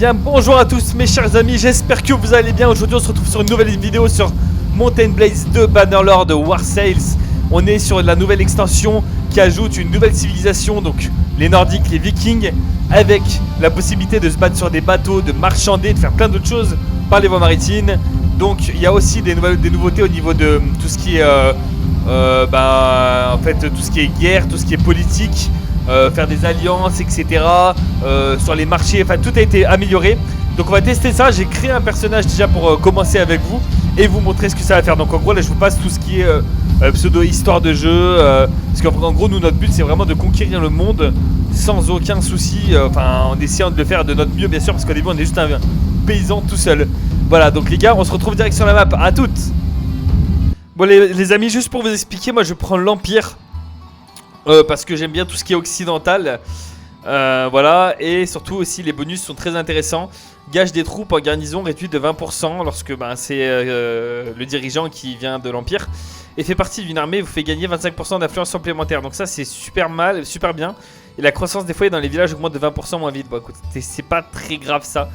Bien, bonjour à tous mes chers amis, j'espère que vous allez bien. Aujourd'hui on se retrouve sur une nouvelle vidéo sur Mountain Blaze 2 Bannerlord War Sales. On est sur la nouvelle extension qui ajoute une nouvelle civilisation, donc les Nordiques, les Vikings, avec la possibilité de se battre sur des bateaux, de marchander, de faire plein d'autres choses par les voies maritimes. Donc il y a aussi des nouveautés au niveau de tout ce qui est en fait tout ce qui est guerre, tout ce qui est politique. Faire des alliances, etc. Sur les marchés, enfin tout a été amélioré. Donc on va tester ça. J'ai créé un personnage déjà pour commencer avec vous et vous montrer ce que ça va faire. Donc en gros là je vous passe tout ce qui est pseudo histoire de jeu, parce qu'en gros nous notre but c'est vraiment de conquérir le monde sans aucun souci, en essayant de le faire de notre mieux bien sûr, parce qu'au début on est juste un paysan tout seul. Voilà, donc les gars on se retrouve direct sur la map, à toutes. Bon les amis, juste pour vous expliquer, moi je prends l'Empire. Parce que j'aime bien tout ce qui est occidental. Voilà, et surtout aussi les bonus sont très intéressants. Gage des troupes en garnison réduit de 20% lorsque c'est le dirigeant qui vient de l'Empire et fait partie d'une armée, vous fait gagner 25% d'influence supplémentaire. Donc ça c'est super bien. Et la croissance des foyers dans les villages augmente de 20% moins vite. Bon écoute, c'est pas très grave ça.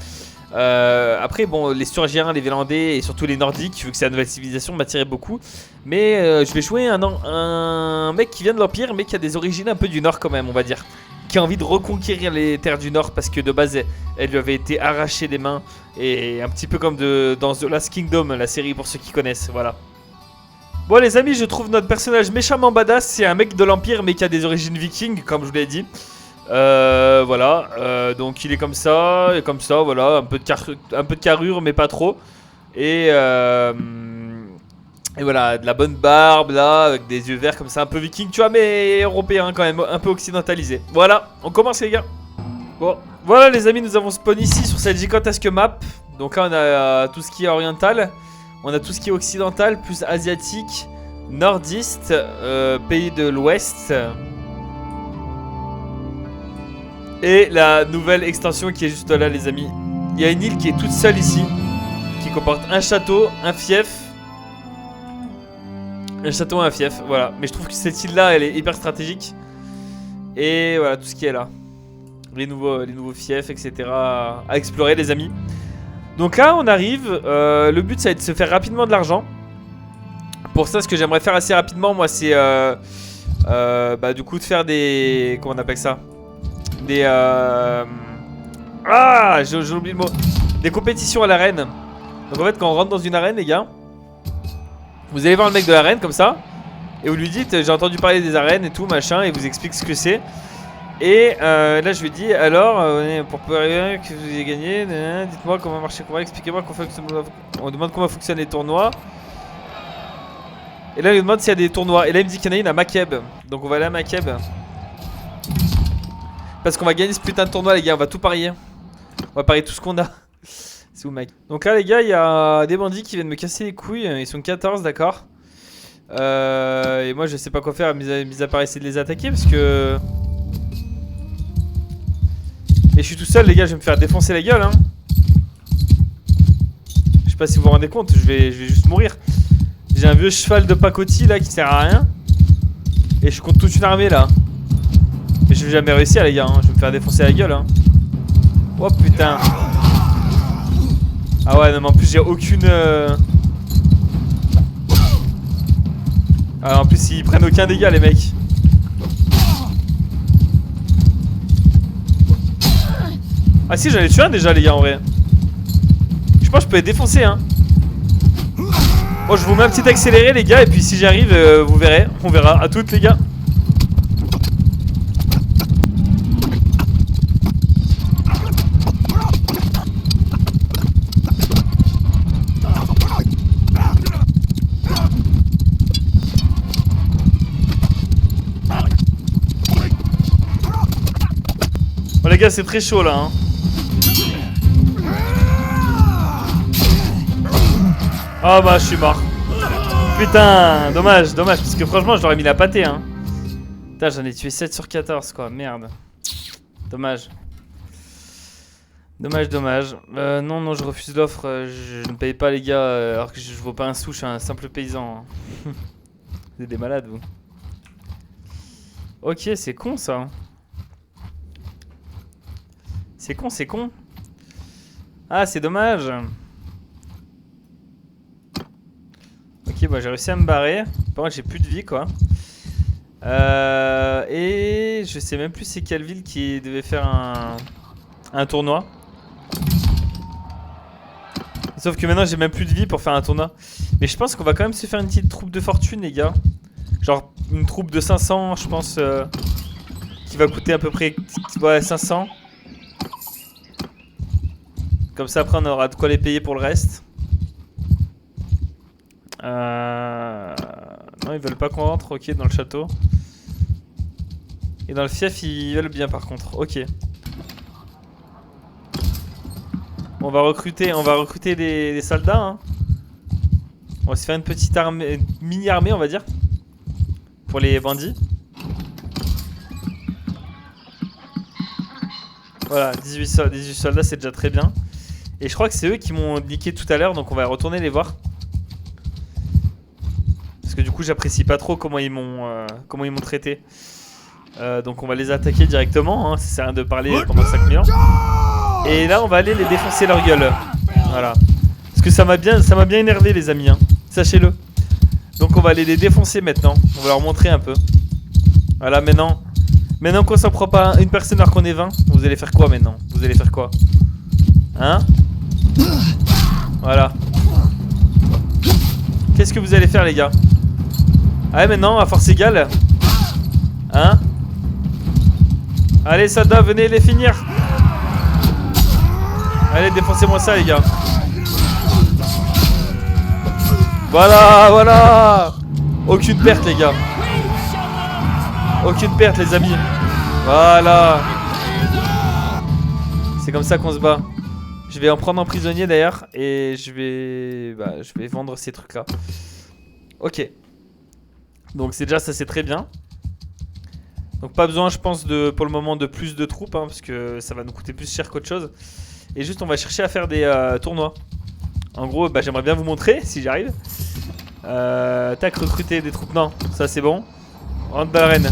Après bon, les Sturgiens, les Vélandais et surtout les Nordiques, vu que c'est la nouvelle civilisation, m'attiraient beaucoup. Mais je vais jouer un mec qui vient de l'Empire mais qui a des origines un peu du Nord quand même, on va dire, qui a envie de reconquérir les terres du Nord parce que de base elles lui avaient été arrachées des mains. Et un petit peu comme dans The Last Kingdom, la série pour ceux qui connaissent, voilà. Bon les amis, je trouve notre personnage méchamment badass. C'est un mec de l'Empire mais qui a des origines vikings comme je vous l'ai dit. Voilà, donc il est comme ça, voilà, un peu de carrure mais pas trop. Et voilà, de la bonne barbe là, avec des yeux verts comme ça, un peu viking, tu vois, mais européen quand même, un peu occidentalisé. Voilà, on commence les gars. Bon, voilà les amis, nous avons spawn ici sur cette gigantesque map. Donc là on a tout ce qui est oriental, on a tout ce qui est occidental, plus asiatique, nordiste, pays de l'ouest. Et la nouvelle extension qui est juste là les amis. Il y a une île qui est toute seule ici, qui comporte un château, un fief. Un château et un fief, voilà. Mais je trouve que cette île là elle est hyper stratégique. Et voilà tout ce qui est là. Les nouveaux fiefs, etc. à explorer les amis. Donc là on arrive, le but ça va être de se faire rapidement de l'argent. Pour ça ce que j'aimerais faire assez rapidement moi c'est du coup de faire des... Comment on appelle ça? Des j'ai oublié le mot. Des compétitions à l'arène. Donc en fait quand on rentre dans une arène les gars, vous allez voir le mec de l'arène comme ça et vous lui dites j'ai entendu parler des arènes et tout machin, et vous explique ce que c'est. Et là je lui dis alors pour parier que vous ayez gagné, dites-moi comment marcher le combat, expliquez-moi comment fonctionne. On demande comment fonctionnent les tournois. Et là il lui demande s'il y a des tournois. Et là il me dit qu'il y en a une à Makeb. Donc on va aller à Makeb. Parce qu'on va gagner ce putain de tournoi les gars, on va tout parier. On va parier tout ce qu'on a. C'est où mec? Donc là les gars, il y a des bandits qui viennent me casser les couilles. Ils sont 14 d'accord. Et moi je sais pas quoi faire mis à part essayer de les attaquer parce que... Et je suis tout seul les gars, je vais me faire défoncer la gueule hein. Je sais pas si vous vous rendez compte, je vais juste mourir. J'ai un vieux cheval de pacotille là qui sert à rien. Et je compte toute une armée là. Mais je vais jamais réussir les gars, hein. Je vais me faire défoncer la gueule hein. Oh putain. Ah ouais non mais en plus j'ai aucune Ah en plus ils prennent aucun dégât les mecs. Ah si j'en ai tué un déjà les gars en vrai. Je pense que je peux les défoncer hein. Bon je vous mets un petit accéléré les gars. Et puis si j'arrive vous verrez. On verra, à toutes les gars. Bon les gars c'est très chaud là hein. Oh bah je suis mort. Putain dommage parce que franchement je l'aurais mis la pâtée hein. Putain j'en ai tué 7 sur 14 quoi, merde. Dommage. Non je refuse l'offre, je ne paye pas les gars alors que je vaux pas un sou, je suis un simple paysan hein. Vous êtes des malades vous. Ok c'est con ça. C'est con, c'est con. Ah, c'est dommage. Ok, bah j'ai réussi à me barrer. Par contre, j'ai plus de vie, quoi. Et je sais même plus c'est quelle ville qui devait faire un tournoi. Sauf que maintenant, j'ai même plus de vie pour faire un tournoi. Mais je pense qu'on va quand même se faire une petite troupe de fortune, les gars. Genre une troupe de 500, je pense, qui va coûter à peu près ouais, 500. Comme ça, après, on aura de quoi les payer pour le reste. Non, ils veulent pas qu'on rentre, ok, dans le château. Et dans le fief, ils veulent bien, par contre, ok. On va recruter des soldats. Hein. On va se faire une petite armée, une mini-armée, on va dire. Pour les bandits. Voilà, 18 soldats, c'est déjà très bien. Et je crois que c'est eux qui m'ont niqué tout à l'heure, donc on va retourner les voir. Parce que du coup, j'apprécie pas trop comment ils m'ont traité. Donc on va les attaquer directement, hein. Ça sert à rien de parler pendant 5 minutes. Et là, on va aller les défoncer leur gueule. Voilà. Parce que ça m'a bien énervé, les amis, hein. Sachez-le. Donc on va aller les défoncer maintenant. On va leur montrer un peu. Voilà, maintenant qu'on s'en prend pas une personne alors qu'on est 20, vous allez faire quoi maintenant? Vous allez faire quoi? Hein? Voilà. Qu'est-ce que vous allez faire, les gars? Ah ouais, maintenant, à force égale. Hein? Allez, soldats, venez les finir. Allez, défoncez-moi ça, les gars. Voilà, voilà. Aucune perte, les gars. Aucune perte, les amis. Voilà. C'est comme ça qu'on se bat. Je vais en prendre un prisonnier, d'ailleurs. Et je vais vendre ces trucs-là. Ok. Donc c'est déjà ça, c'est très bien. Donc pas besoin, je pense, pour le moment de plus de troupes, hein, parce que ça va nous coûter plus cher qu'autre chose. Et juste on va chercher à faire des tournois. En gros, j'aimerais bien vous montrer si j'arrive. Tac, recruter des troupes. Non, ça c'est bon. On rentre dans l'arène.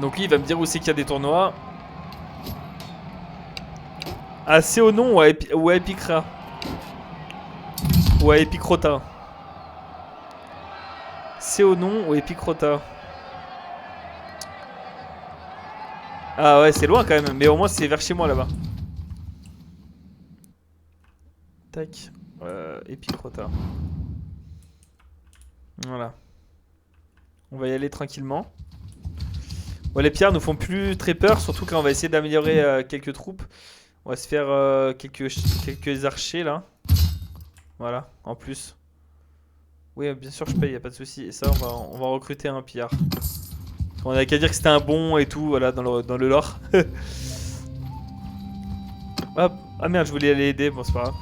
Donc lui il va me dire où c'est qu'il y a des tournois. Ah, c'est au nom ou à Epicra. Ou à Epicrota. C'est au nom ou Epicrota. Ah ouais, c'est loin quand même, mais au moins c'est vers chez moi là-bas. Tac. Epicrota. Voilà. On va y aller tranquillement. Bon, les pierres nous font plus très peur, surtout quand on va essayer d'améliorer quelques troupes. On va se faire quelques archers là. Voilà, en plus. Oui, bien sûr, je paye, y a pas de souci. Et ça, on va recruter un pillard. On a qu'à dire que c'était un bon et tout, voilà, dans le lore. Hop. Ah merde, je voulais aller aider, bon, c'est pas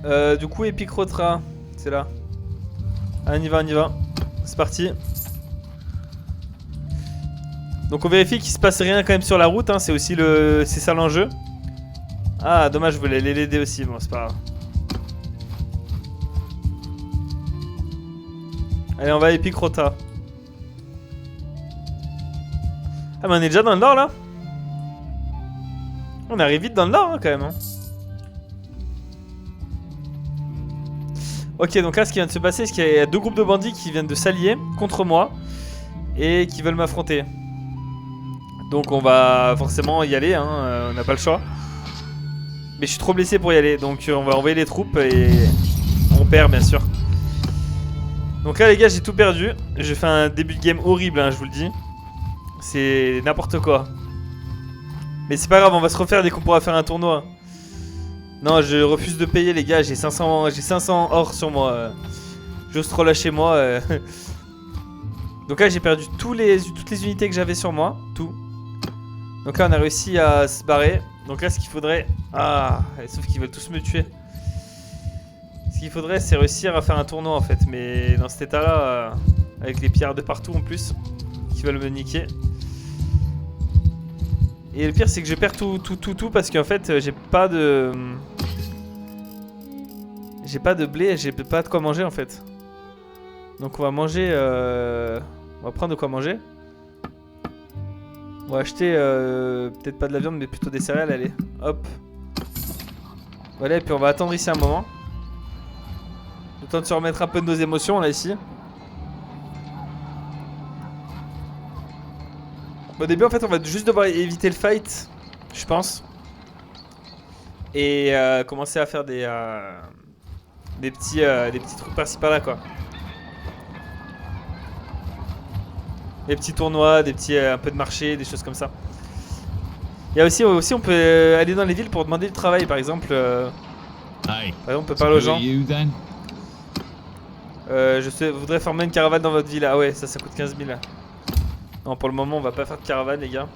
grave. Du coup, Epicrotra, c'est là. Ah, on y va. C'est parti. Donc on vérifie qu'il se passe rien quand même sur la route, hein. C'est aussi c'est ça l'enjeu. Ah, dommage, je voulais aller l'aider aussi, bon, c'est pas grave. Allez, on va à Epicrota. Ah, mais on est déjà dans le nord là. On arrive vite dans le nord hein, quand même. Hein. Ok, donc là, ce qui vient de se passer, c'est qu'il y a deux groupes de bandits qui viennent de s'allier contre moi et qui veulent m'affronter. Donc on va forcément y aller, hein, on n'a pas le choix. Mais je suis trop blessé pour y aller, donc on va envoyer les troupes et on perd bien sûr. Donc là les gars, j'ai tout perdu. J'ai fait un début de game horrible, hein, je vous le dis. C'est n'importe quoi. Mais c'est pas grave, on va se refaire dès qu'on pourra faire un tournoi. Non, je refuse de payer les gars, j'ai 500 or sur moi. J'ose trop lâcher moi. Donc là j'ai perdu toutes les unités que j'avais sur moi, tout. Donc là on a réussi à se barrer. Donc là ce qu'il faudrait... Ah, sauf qu'ils veulent tous me tuer. Ce qu'il faudrait c'est réussir à faire un tournoi en fait. Mais dans cet état là, avec les pierres de partout en plus, qui veulent me niquer. Et le pire c'est que je perds tout parce qu'en fait j'ai pas de... J'ai pas de blé, j'ai pas de quoi manger en fait. Donc on va manger... On va prendre de quoi manger. On va acheter peut-être pas de la viande mais plutôt des céréales, allez, hop. Voilà, et puis on va attendre ici un moment. Le temps de se remettre un peu de nos émotions là ici. Au début en fait on va juste devoir éviter le fight, je pense. Et commencer à faire des petits trucs par-ci par-là quoi. Des petits tournois, des petits un peu de marché, des choses comme ça. Il y a aussi on peut aller dans les villes pour demander du travail par exemple. On peut parler aux gens. Je voudrais former une caravane dans votre ville. Ah ouais, ça coûte 15 000. Non, pour le moment, on va pas faire de caravane, les gars.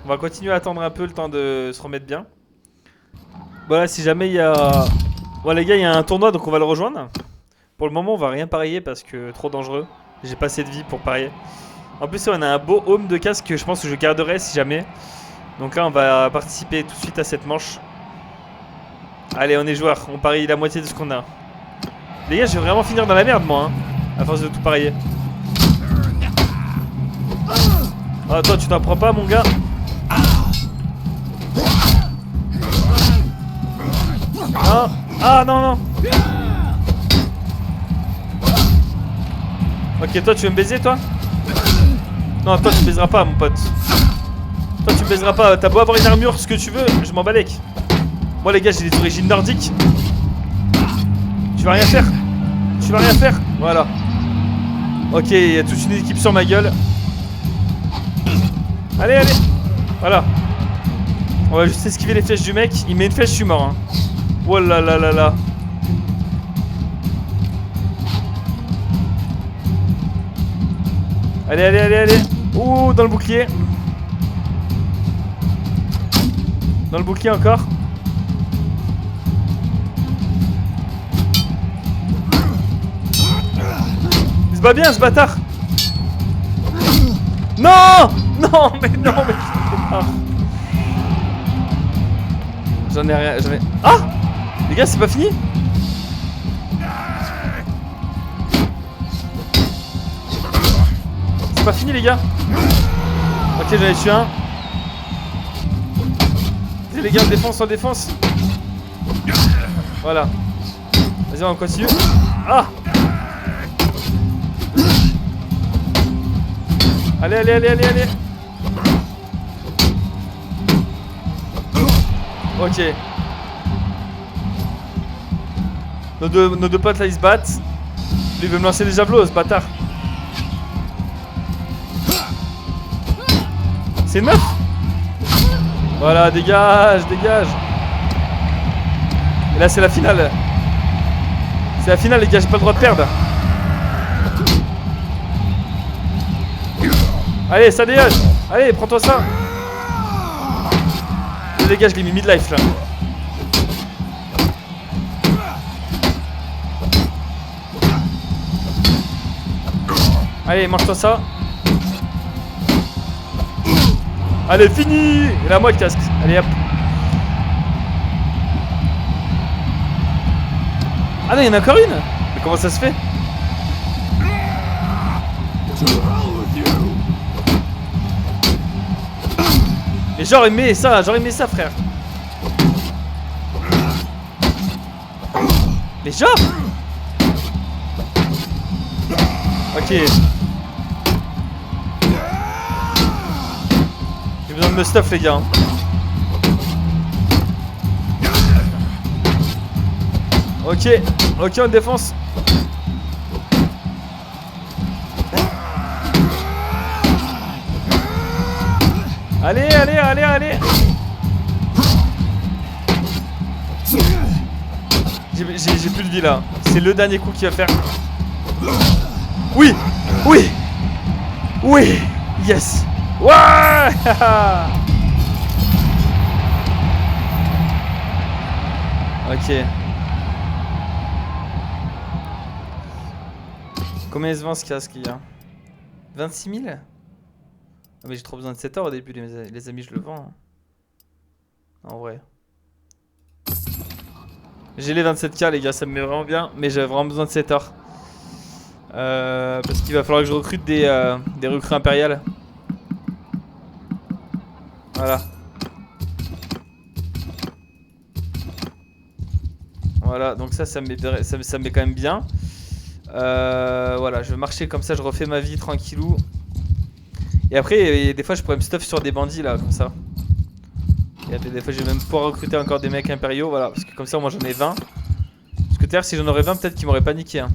On va continuer à attendre un peu le temps de se remettre bien. Voilà, si jamais il y a... Bon, les gars, il y a un tournoi, donc on va le rejoindre. Pour le moment, on va rien parier parce que trop dangereux. J'ai pas assez de vie pour parier. En plus, on a un beau home de casque que je pense que je garderai si jamais. Donc là, on va participer tout de suite à cette manche. Allez, on est joueurs. On parie la moitié de ce qu'on a. Les gars, je vais vraiment finir dans la merde, moi, hein, à force de tout parier. Ah, toi, tu t'en prends pas, mon gars. Ah, ah non, non. Ok, toi, tu veux me baiser, toi? Non, toi, tu baiseras pas, mon pote. Toi, tu baiseras pas. T'as beau avoir une armure, ce que tu veux, je m'en balèque. Moi, les gars, j'ai des origines nordiques. Tu vas rien faire. Tu vas rien faire. Voilà. Ok, il y a toute une équipe sur ma gueule. Allez, allez. Voilà. On va juste esquiver les flèches du mec. Il met une flèche, je suis mort. Hein. Oh là là là là. Allez, allez, allez, allez. Ouh, dans le bouclier. Dans le bouclier encore. Il se bat bien, ce bâtard. Non. Non, mais non, mais j'en ai rien, j'en ai... Ah. Les gars, c'est pas fini. C'est pas fini, les gars. Ok, j'en ai tué un. Vas-y, les gars, défense en défense. Voilà. Vas-y, on continue. Ah. Allez, allez, allez, allez, allez. Ok. Nos deux potes là ils se battent. Lui il veut me lancer des javelots, ce bâtard. C'est 9. Voilà, dégage, dégage. Et là c'est la finale. C'est la finale les gars, j'ai pas le droit de perdre. Allez, ça dégage. Allez, prends-toi ça. Les gars, je l'ai mis mid-life là. Allez, mange-toi ça. Allez, fini. Et là, moi le casque. Allez, hop. Ah non, il y en a encore une. Mais comment ça se fait? Mais j'aurais aimé ça frère. Mais genre. Ok. J'ai besoin de me stuff les gars. Ok, ok en défense. Allez, allez, allez, allez. J'ai plus de vie là. C'est le dernier coup qu'il va faire. Oui, oui, oui, yes. Ouais. Ok. Combien il se vend ce casque, il y a 26 000. Ah mais j'ai trop besoin de 7 heures au début les amis, je le vends. Hein. En vrai. J'ai les 27k les gars, ça me met vraiment bien. Mais j'ai vraiment besoin de 7 heures. Parce qu'il va falloir que je recrute des recrues impériales. Voilà. Voilà, donc ça me met quand même bien. Voilà, je vais marcher comme ça, je refais ma vie tranquillou. Et après, des fois, je pourrais me stuff sur des bandits là, comme ça. Et après, des fois, je vais même pouvoir recruter encore des mecs impériaux, voilà, parce que comme ça, moi j'en ai 20. Parce que d'ailleurs, si j'en aurais 20, peut-être qu'ils m'auraient paniqué. Hein.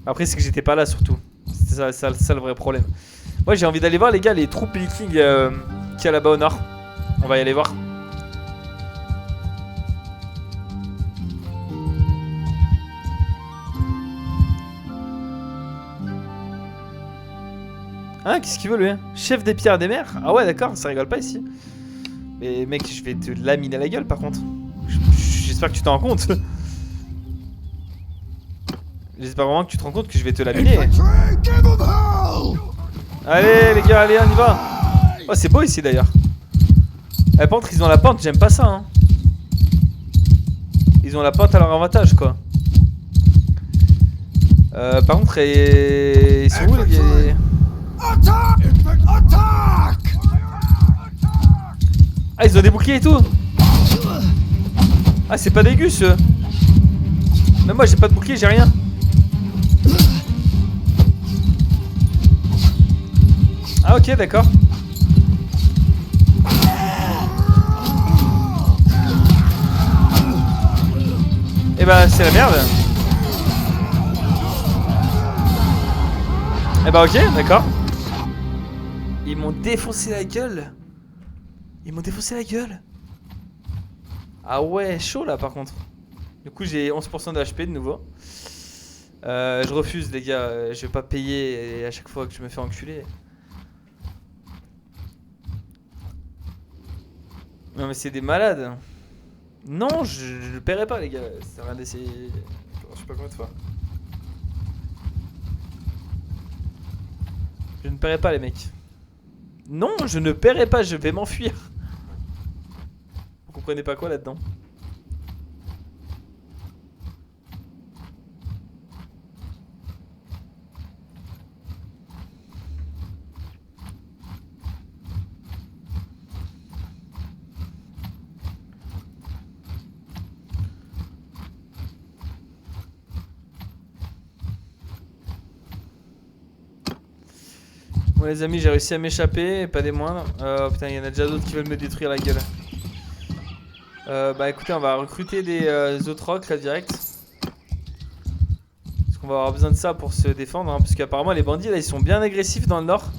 Après, c'est que j'étais pas là surtout. C'est ça le vrai problème. Moi, j'ai envie d'aller voir, les gars, les troupes vikings qu'il y a là-bas au nord. On va y aller voir. Hein, qu'est-ce qu'il veut lui? Chef des pierres des mers? Ah ouais, d'accord, ça rigole pas ici. Mais mec, je vais te laminer la gueule par contre. J'espère que tu t'en rends compte. J'espère vraiment que tu te rends compte que je vais te laminer. Allez les gars, allez, on y va. Oh, c'est beau ici d'ailleurs. Par contre, ils ont la pente, j'aime pas ça. Hein. Ils ont la pente à leur avantage quoi. Par contre, ils sont où les... Ah, ils ont des boucliers et tout. Ah, c'est pas dégueu ce. Même moi j'ai pas de bouclier, j'ai rien. Ah ok, d'accord. Et bah c'est la merde. Et bah ok, d'accord. Ils m'ont défoncé la gueule. Ils m'ont défoncé la gueule. Ah ouais, chaud là par contre. Du coup j'ai 11% de HP de nouveau. Je refuse les gars, je vais pas payer à chaque fois que je me fais enculer. Non mais c'est des malades. Non, je le paierai pas les gars, c'est rien d'essayer. Je sais pas combien de fois. Je ne paierai pas les mecs. Non, je ne paierai pas, je vais m'enfuir. Vous comprenez pas quoi là-dedans? Bon les amis, j'ai réussi à m'échapper, pas des moindres. Putain, il y en a déjà d'autres qui veulent me détruire la gueule. Bah écoutez, on va recruter des autres rocs là direct. Parce qu'on va avoir besoin de ça pour se défendre. Hein, parce qu'apparemment les bandits là ils sont bien agressifs dans le nord.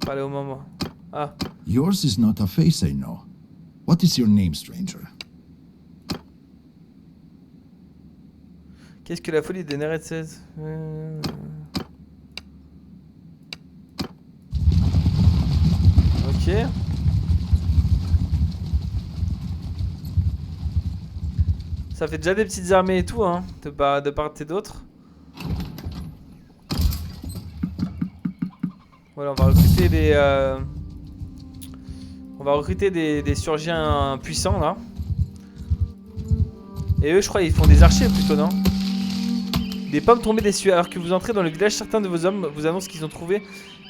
Pas aller au moment. Ah. Yours is not a face I know. What is your name, stranger? Qu'est-ce que la folie des Neretzes? Ok. Ça fait déjà des petites armées et tout, hein, de part et d'autre. Voilà, on va recruter des surgiens puissants là. Et eux, je crois, ils font des archers plutôt, non? Des pommes tombées des cieux. Alors que vous entrez dans le village, certains de vos hommes vous annoncent qu'ils ont trouvé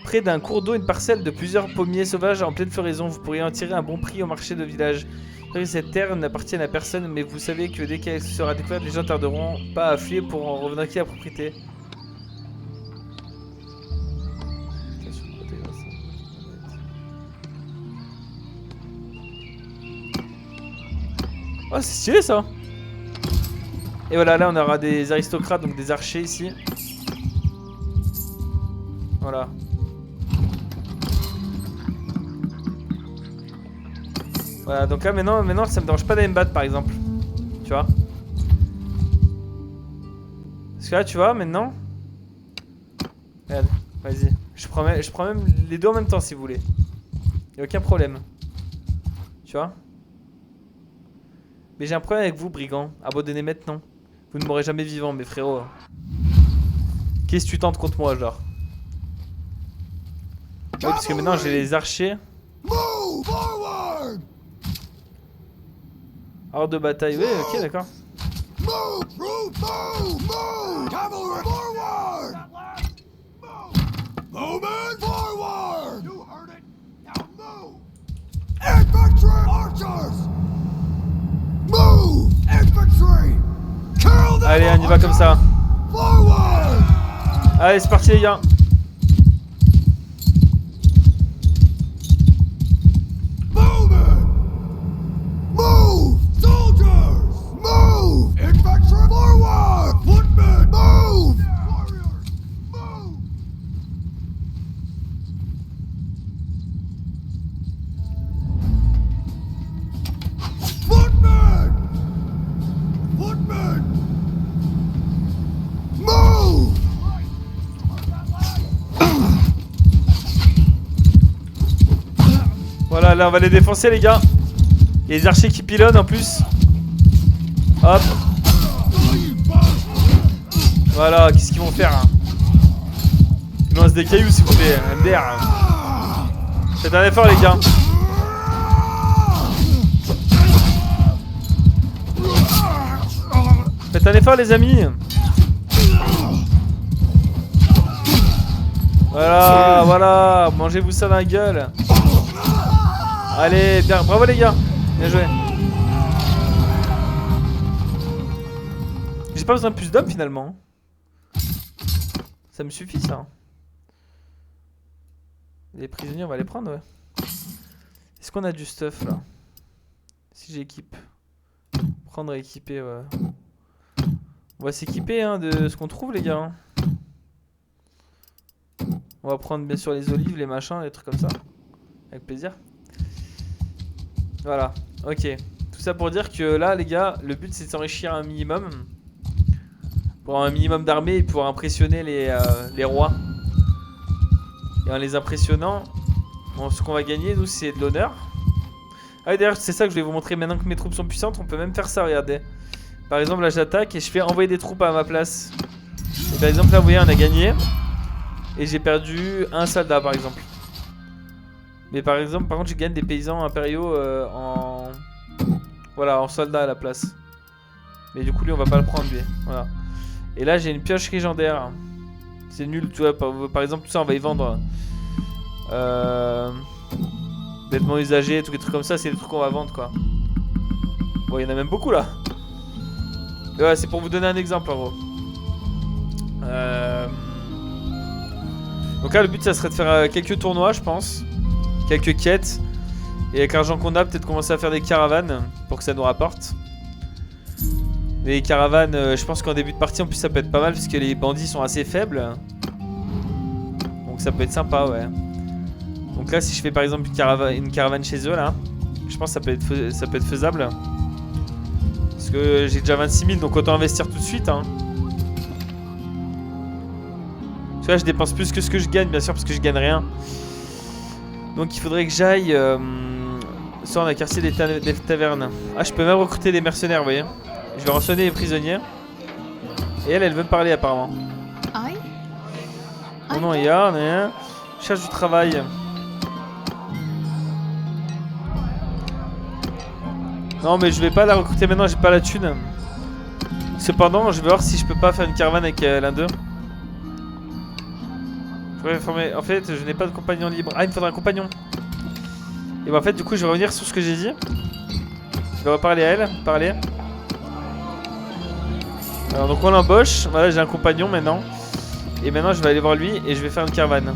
près d'un cours d'eau une parcelle de plusieurs pommiers sauvages en pleine floraison. Vous pourriez en tirer un bon prix au marché de village. Cette terre n'appartient à personne, mais vous savez que dès qu'elle sera découverte, les gens tarderont pas à fuir pour en revendiquer la propriété. Oh, c'est stylé ça! Et voilà, là on aura des aristocrates, donc des archers ici. Voilà. Voilà, donc là maintenant ça me dérange pas d'aller me battre par exemple. Tu vois? Parce que là tu vois maintenant. Regarde, vas-y. Je prends même les deux en même temps si vous voulez. Y'a aucun problème. Tu vois? Mais j'ai un problème avec vous, brigands. Abandonnez maintenant. Vous ne m'aurez jamais vivant, mes frérots. Qu'est-ce que tu tentes contre moi, genre? Oui, parce que maintenant j'ai les archers. Hors de bataille. Oui, ok, d'accord. Allez, on y va comme ça. Allez, c'est parti les gars. Voilà, là on va les défoncer les gars. Il y a des archers qui pilonnent en plus. Hop. Voilà, qu'est-ce qu'ils vont faire hein? Ils lancent des cailloux s'il vous plaît, MDR. Faites un effort les gars. Faites un effort les amis. Voilà, voilà, mangez-vous ça dans la gueule. Allez, bien, bravo les gars. Bien joué. J'ai pas besoin de plus d'hommes finalement. Ça me suffit ça. Les prisonniers on va les prendre ouais. Est-ce qu'on a du stuff là? Si j'équipe. Prendre et équiper ouais. On va s'équiper hein, de ce qu'on trouve les gars. On va prendre bien sûr les olives, les machins, les trucs comme ça. Avec plaisir. Voilà, ok. Tout ça pour dire que là les gars, le but c'est de s'enrichir un minimum. Pour avoir un minimum d'armée et pouvoir impressionner les rois. Et en les impressionnant, bon, ce qu'on va gagner nous c'est de l'honneur. Ah oui d'ailleurs c'est ça que je vais vous montrer maintenant que mes troupes sont puissantes, on peut même faire ça, regardez. Par exemple là j'attaque et je fais envoyer des troupes à ma place. Et par exemple là vous voyez on a gagné. Et j'ai perdu un soldat par exemple. Mais par exemple par contre je gagne des paysans impériaux voilà, en soldats à la place. Mais du coup lui on va pas le prendre lui. Voilà. Et là j'ai une pioche légendaire. C'est nul tu vois, par exemple tout ça on va y vendre. Vêtements usagés, tous les trucs comme ça c'est des trucs qu'on va vendre quoi. Bon il y en a même beaucoup là. Et ouais c'est pour vous donner un exemple en gros. Donc là le but ça serait de faire quelques tournois je pense. Quelques quêtes. Et avec l'argent qu'on a peut-être commencer à faire des caravanes. Pour que ça nous rapporte. Les caravanes je pense qu'en début de partie en plus ça peut être pas mal. Parce que les bandits sont assez faibles. Donc ça peut être sympa ouais. Donc là si je fais par exemple une caravane chez eux là. Je pense que ça peut être faisable. Parce que j'ai déjà 26 000 donc autant investir tout de suite hein. Parce que là je dépense plus que ce que je gagne bien sûr parce que je gagne rien. Donc il faudrait que j'aille soit dans la quartier des tavernes. Ah je peux même recruter des mercenaires vous voyez. Je vais rançonner les prisonniers. Et elle veut me parler apparemment. Oh non il y a un cherche du travail. Non mais je vais pas la recruter maintenant, j'ai pas la thune. Cependant je vais voir si je peux pas faire une caravane avec l'un d'eux. En fait, je n'ai pas de compagnon libre. Ah, il me faudra un compagnon. Et bah, en fait, du coup, je vais revenir sur ce que j'ai dit. Je vais reparler à elle. Parler. Alors, donc, on l'embauche. Voilà, j'ai un compagnon maintenant. Et maintenant, je vais aller voir lui et je vais faire une caravane.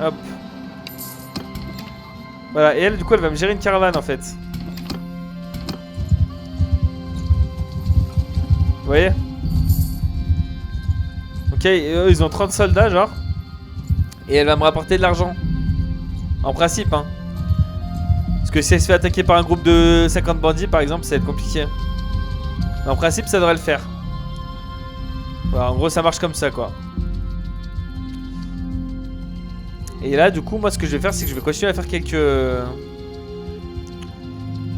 Hop. Voilà, et elle, du coup, elle va me gérer une caravane en fait. Vous voyez? Ok, eux ils ont 30 soldats genre. Et elle va me rapporter de l'argent. En principe hein. Parce que si elle se fait attaquer par un groupe de 50 bandits par exemple ça va être compliqué. Mais en principe ça devrait le faire. Voilà, en gros ça marche comme ça quoi. Et là du coup moi ce que je vais faire c'est que je vais continuer à faire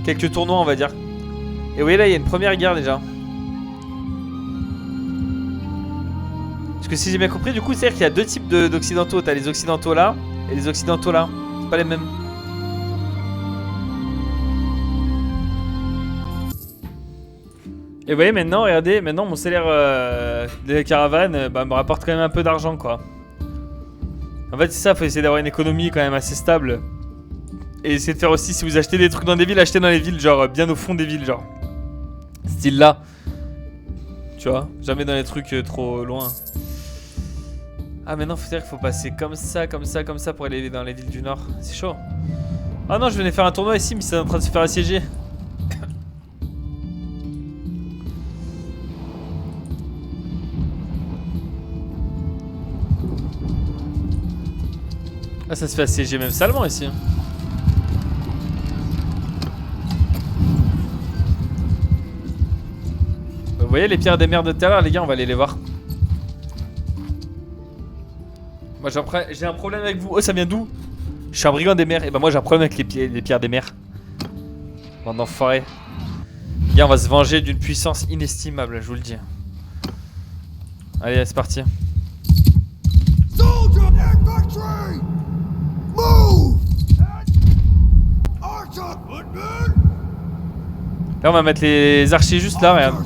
quelques tournois on va dire. Et vous voyez là il y a une première guerre déjà. Parce que si j'ai bien compris, du coup, c'est-à-dire qu'il y a deux types d'occidentaux. T'as les occidentaux là et les occidentaux là. C'est pas les mêmes. Et vous voyez maintenant, regardez, maintenant mon salaire de caravane me rapporte quand même un peu d'argent quoi. En fait c'est ça, faut essayer d'avoir une économie quand même assez stable. Et essayez de faire aussi, si vous achetez des trucs dans des villes, achetez dans les villes, genre bien au fond des villes, genre. Style là. Tu vois, jamais dans les trucs trop loin. Ah mais non, faut dire qu'il faut passer comme ça, comme ça, comme ça pour aller dans les villes du nord. C'est chaud. Ah non, je venais faire un tournoi ici, mais c'est en train de se faire assiéger. Ah, ça se fait assiéger même salement ici. Vous voyez les pierres des mers de tout à l'heure, les gars, on va aller les voir. Moi j'ai un problème avec vous. Oh, ça vient d'où? Je suis un brigand des mers. Et bah moi j'ai un problème avec les pierres des mers. Bande d'enfoirés. Gars, on va se venger d'une puissance inestimable, je vous le dis. Allez, c'est parti. Là on va mettre les archers juste là, regarde.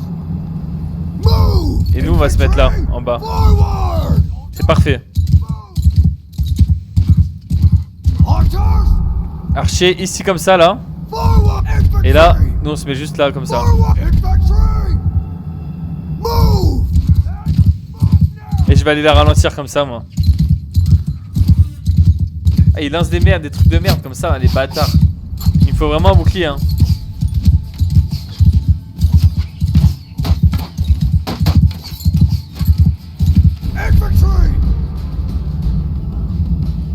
Et nous on va se mettre là, en bas. C'est parfait. Archer ici comme ça là. Et là, nous on se met juste là comme ça. Et je vais aller la ralentir comme ça moi. Ah, il lance des merdes, des trucs de merde comme ça, les bâtards. Il me faut vraiment un bouclier hein.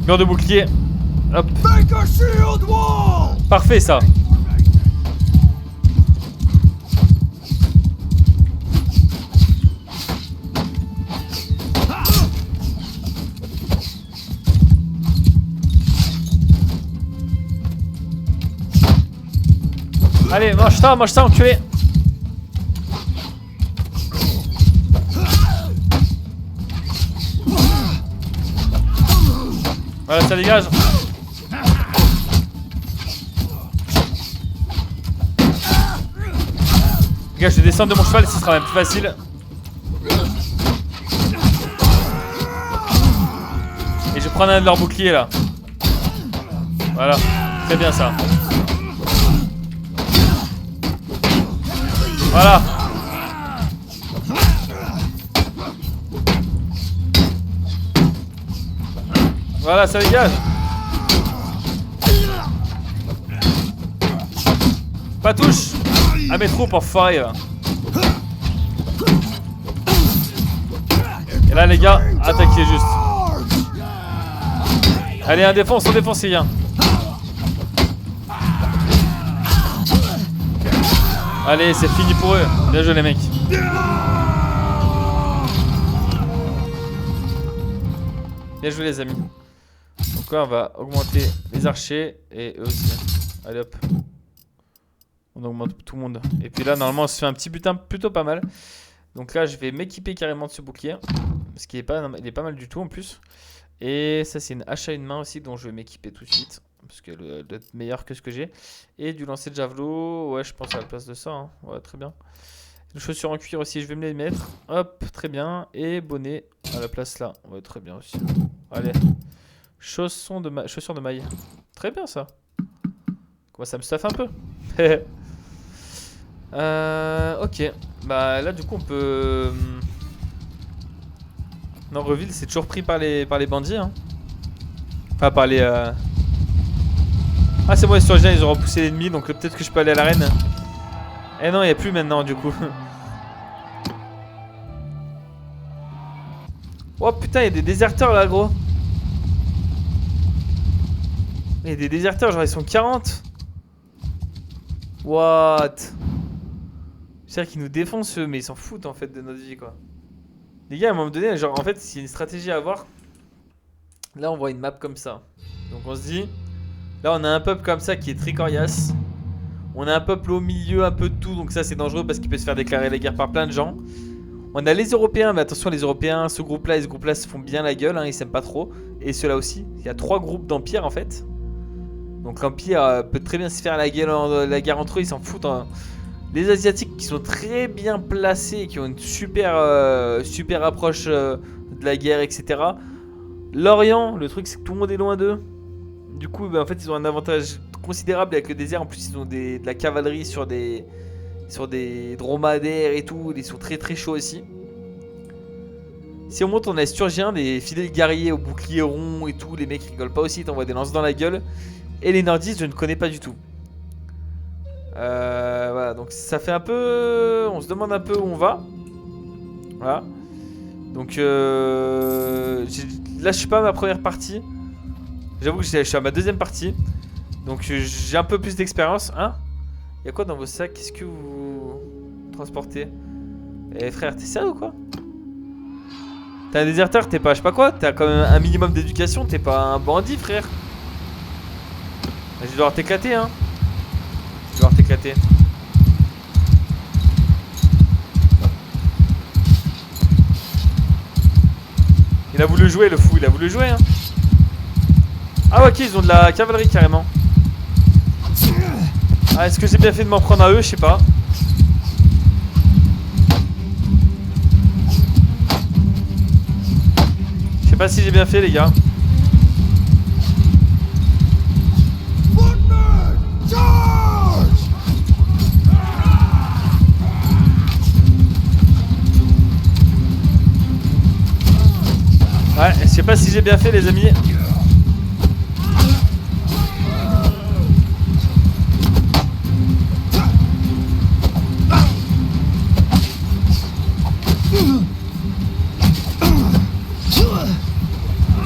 Mur de bouclier. Hop. Parfait ça. Allez, mange ça, enculé. Voilà, ça dégage. Les gars, je vais descendre de mon cheval, ce sera même plus facile. Et je vais prendre un de leurs boucliers là. Voilà, très bien ça. Voilà. Voilà, ça dégage. Pas touche à mes troupes enfoirés là. Et là les gars, attaquez juste. Allez, on défonce les gars. Allez, c'est fini pour eux. Bien joué les mecs. Bien joué les amis. Donc là on va augmenter les archers et eux aussi. Allez hop. On augmente tout le monde. Et puis là normalement on se fait un petit butin plutôt pas mal. Donc là je vais m'équiper carrément de ce bouclier. Parce qu'il est pas mal du tout en plus. Et ça c'est une hache à une main aussi dont je vais m'équiper tout de suite. Parce qu'elle doit être meilleure que ce que j'ai. Et du lancer de javelot. Ouais je pense à la place de ça hein. Ouais très bien. Les chaussures en cuir aussi je vais me les mettre. Hop très bien. Et bonnet à la place là. Ouais très bien aussi. Allez. Chaussures de maille. Très bien ça. Comment ça me staffe un peu. Ok. Bah là du coup on peut... Non, Reville c'est toujours pris par les bandits hein. Enfin par les... Ah c'est bon les surgeons ils ont repoussé l'ennemi. Donc peut-être que je peux aller à l'arène. Eh non il n'y a plus maintenant du coup. Oh putain il y a des déserteurs là gros. Il y a des déserteurs genre ils sont 40. What? C'est-à-dire qu'ils nous défoncent eux, mais ils s'en foutent en fait de notre vie quoi. Les gars à un moment donné, genre en fait c'est une stratégie à avoir. Là on voit une map comme ça. Donc on se dit, là on a un peuple comme ça qui est très coriace. On a un peuple au milieu un peu de tout, donc ça c'est dangereux parce qu'il peut se faire déclarer la guerre par plein de gens. On a les Européens, mais attention les Européens, ce groupe là et ce groupe là se font bien la gueule, hein, ils s'aiment pas trop. Et ceux-là aussi, il y a 3 groupes d'empire en fait. Donc l'empire peut très bien se faire la guerre entre eux, ils s'en foutent hein. Les Asiatiques qui sont très bien placés, qui ont une super approche de la guerre, etc. L'Orient, le truc c'est que tout le monde est loin d'eux. Du coup, bah, en fait, ils ont un avantage considérable avec le désert. En plus, ils ont de la cavalerie sur des dromadaires et tout. Ils sont très très chauds aussi. Si on monte, on a les Sturgiens, des fidèles guerriers au bouclier rond et tout. Les mecs rigolent pas aussi, ils t'envoient des lances dans la gueule. Et les nordistes, je ne connais pas du tout. Voilà, donc ça fait un peu... On se demande un peu où on va. Voilà. Donc là, je suis pas à ma première partie. J'avoue que je suis à ma deuxième partie. Donc j'ai un peu plus d'expérience. Hein? Y'a quoi dans vos sacs? Qu'est-ce que vous transportez? Eh frère, t'es sérieux ou quoi? T'es un déserteur, t'es pas je sais pas quoi? T'as quand même un minimum d'éducation, t'es pas un bandit frère. Je vais devoir t'éclater hein. Je vais devoir t'éclater. Il a voulu jouer le fou, il a voulu jouer hein. Ah ok, ils ont de la cavalerie carrément. Ah, est-ce que j'ai bien fait de m'en prendre à eux? Je sais pas. Je sais pas si j'ai bien fait les gars. Ouais, je sais pas si j'ai bien fait les amis.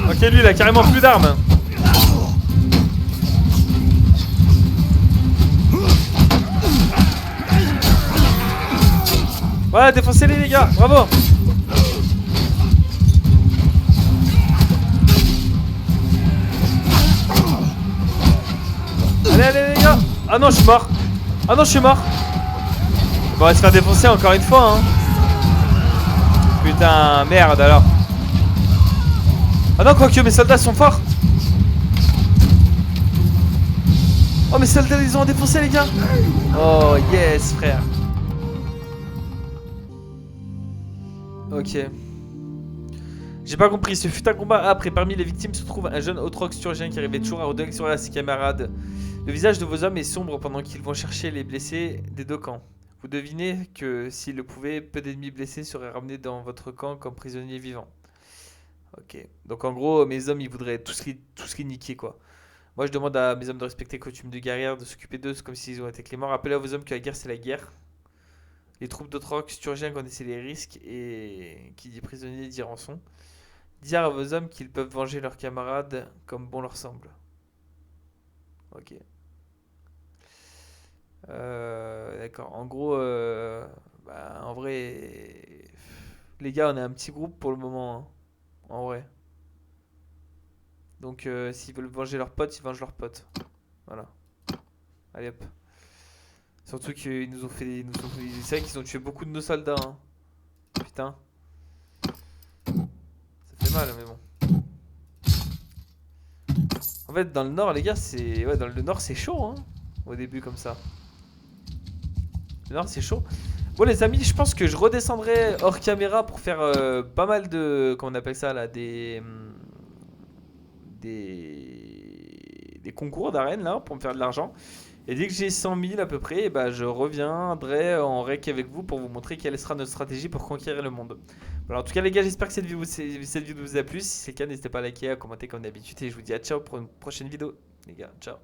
Ok, lui il a carrément plus d'armes. Ouais, défoncez-les les gars, bravo. Allez, allez les gars. Ah non, je suis mort. Ah non, je suis mort. Bon, on va se faire défoncer encore une fois hein. Putain, merde alors. Ah non, quoique mes soldats sont forts. Oh, mes soldats ils ont défoncé les gars. Oh yes frère. Ok. J'ai pas compris, ce fut un combat âpre et parmi les victimes se trouve un jeune Otrok sturgien qui arrivait toujours à redonner sur à ses camarades. Le visage de vos hommes est sombre pendant qu'ils vont chercher les blessés des deux camps. Vous devinez que s'ils le pouvaient, peu d'ennemis blessés seraient ramenés dans votre camp comme prisonniers vivants. Ok. Donc en gros, mes hommes ils voudraient tous les niquer quoi. Moi je demande à mes hommes de respecter les coutumes de guerrière, de s'occuper d'eux comme s'ils ont été cléments. Rappelez à vos hommes que la guerre c'est la guerre. Les troupes d'Otrok sturgiens connaissaient les risques et qui dit prisonnier dit rançon. Dire à vos hommes qu'ils peuvent venger leurs camarades comme bon leur semble. Ok. D'accord. En gros, bah, en vrai, les gars, on est un petit groupe pour le moment. Hein. En vrai. Donc, s'ils veulent venger leurs potes, ils vengent leurs potes. Voilà. Allez hop. Surtout qu'ils nous ont fait. C'est vrai qu'ils ont tué beaucoup de nos soldats. Hein. Putain. Ça fait mal, mais bon. En fait, dans le nord, les gars, c'est. Ouais, dans le nord, c'est chaud, hein. Au début, comme ça. Le nord, c'est chaud. Bon, les amis, je pense que je redescendrai hors caméra pour faire pas mal de. Comment on appelle ça là? Des concours d'arène là, pour me faire de l'argent. Et dès que j'ai 100 000 à peu près, bah, je reviendrai en rec avec vous pour vous montrer quelle sera notre stratégie pour conquérir le monde. Voilà, en tout cas, les gars, j'espère que cette vidéo vous a plu. Si c'est le cas, n'hésitez pas à liker, à commenter comme d'habitude. Et je vous dis à ciao pour une prochaine vidéo. Les gars, ciao.